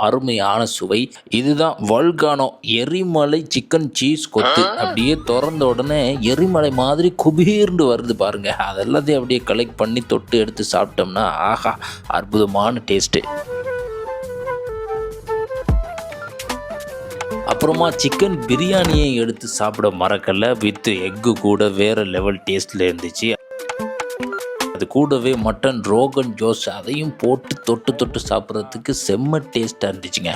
அருமையான சுவை. இதுதான் வல்கானோ எரிமலை சிக்கன் சீஸ் கொத்து. அப்படியே திறந்த உடனே எரிமலை மாதிரி குபீர்னு வருது பாருங்க. அதெல்லாத்தையும் அப்படியே கலெக்ட் பண்ணி தொட்டு எடுத்து சாப்பிட்டோம்னா ஆஹா, அற்புதமான டேஸ்ட்டு. அப்புறமா சிக்கன் பிரியாணியை எடுத்து சாப்பிட மறக்கல. வித் எக்கு கூட வேறு லெவல் டேஸ்ட்டில் இருந்துச்சு. அது கூடவே மட்டன் ரோகன் ஜோஸ் அதையும் போட்டு தொட்டு தொட்டு சாப்பிட்றதுக்கு செம்ம டேஸ்ட்டாக இருந்துச்சுங்க.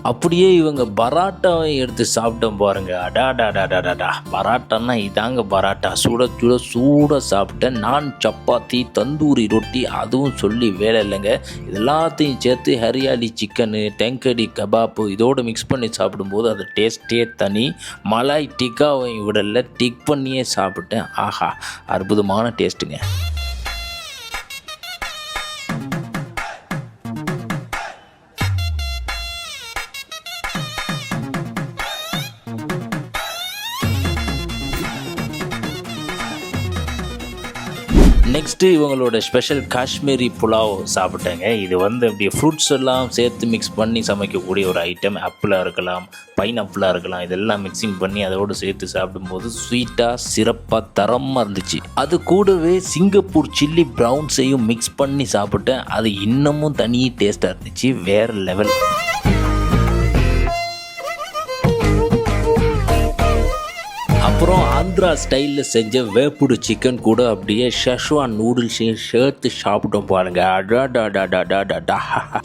அப்படியே இவங்க பராட்டாவை எடுத்து சாப்பிட்டோம் பாருங்க. அடாடாடாடாடா, பராட்டான்னா இதாங்க பராட்டா. சுட சுட சூடாக சாப்பிட்டேன். நான் சப்பாத்தி, தந்தூரி ரொட்டி, அதுவும் சொல்லி வேலை இல்லைங்க. எல்லாத்தையும் சேர்த்து ஹரியாலி சிக்கனு, டெங்கடி கபாப்பு இதோடு மிக்ஸ் பண்ணி சாப்பிடும்போது அது டேஸ்ட்டே தனி. மலாய் டிக்காவை விடல, டிக் பண்ணியே சாப்பிட்டேன். ஆஹா, அற்புதமான டேஸ்ட்டுங்க. நெக்ஸ்ட்டு இவங்களோட ஸ்பெஷல் காஷ்மீரி புலாவ் சாப்பிட்டேங்க. இது அப்படியே ஃப்ரூட்ஸ் எல்லாம் சேர்த்து மிக்ஸ் பண்ணி சமைக்கக்கூடிய ஒரு ஐட்டம். ஆப்பிளாக இருக்கலாம், பைனாப்பிளாக இருக்கலாம், இதெல்லாம் மிக்சிங் பண்ணி அதோடு சேர்த்து சாப்பிடும்போது ஸ்வீட்டாக சிறப்பாக தரமாக இருந்துச்சு. அது கூடவே சிங்கப்பூர் சில்லி ப்ரௌன்ஸையும் மிக்ஸ் பண்ணி சாப்பிட்டேன். அது இன்னமும் தனி டேஸ்ட்டாக இருந்துச்சு, வேறு லெவல். அப்புறம் ஆந்திரா ஸ்டைலில் செஞ்ச வேப்புடு சிக்கன் கூட அப்படியே ஷெஷ்வான் நூடுல்ஸையும் சேர்த்து சாப்பிட்டோம் பாருங்க. அடாடாடாடாடாடா,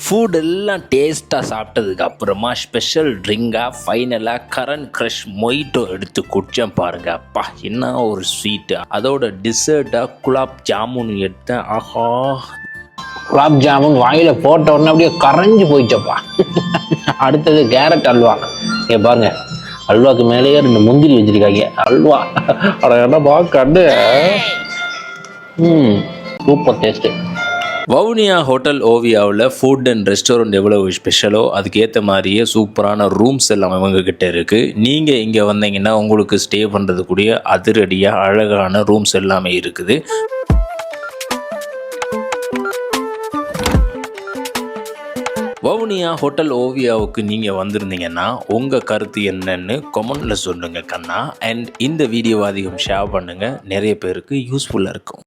ஃபுட் எல்லாம் டேஸ்ட்டாக சாப்பிட்டதுக்கு அப்புறமா ஸ்பெஷல் ட்ரிங்காக ஃபைனலாக கரண் க்ரஷ் மொய்ட்டோ எடுத்து குடித்தேன் பாருங்க. அப்பா, என்ன ஒரு ஸ்வீட்டு. அதோட டிசர்ட்டாக குலாப் ஜாமுன் எடுத்தேன். ஆஹா, குலாப் ஜாமுன் வாயில் போட்ட உடனே அப்படியே கரைஞ்சி போயிட்டப்பா. அடுத்தது கேரட் அல்வா. பாருங்க, அல்வாக்கு மேலேயே 2 முந்திரி வச்சிருக்காங்க. அல்வா என்னப்பா கண்டு, சூப்பர் டேஸ்ட்டு. வவுனியா ஹோட்டல் ஓவியாவில் ஃபுட் அண்ட் ரெஸ்டாரண்ட் எவ்வளோ ஸ்பெஷலோ அதுக்கேற்ற மாதிரியே சூப்பரான ரூம்ஸ் எல்லாம் இவங்கக்கிட்ட இருக்குது. நீங்கள் இங்கே வந்தீங்கன்னா உங்களுக்கு ஸ்டே பண்ணுறதுக்குரிய அதிரடியாக அழகான ரூம்ஸ் எல்லாமே இருக்குது. வவுனியா ஹோட்டல் ஓவியாவுக்கு நீங்கள் வந்திருந்தீங்கன்னா உங்கள் கருத்து என்னன்னு கமெண்டில் சொல்லுங்கள் கண்ணா. அண்ட் இந்த வீடியோவை அதிகம் ஷேர் பண்ணுங்கள், நிறைய பேருக்கு யூஸ்ஃபுல்லாக இருக்கும்.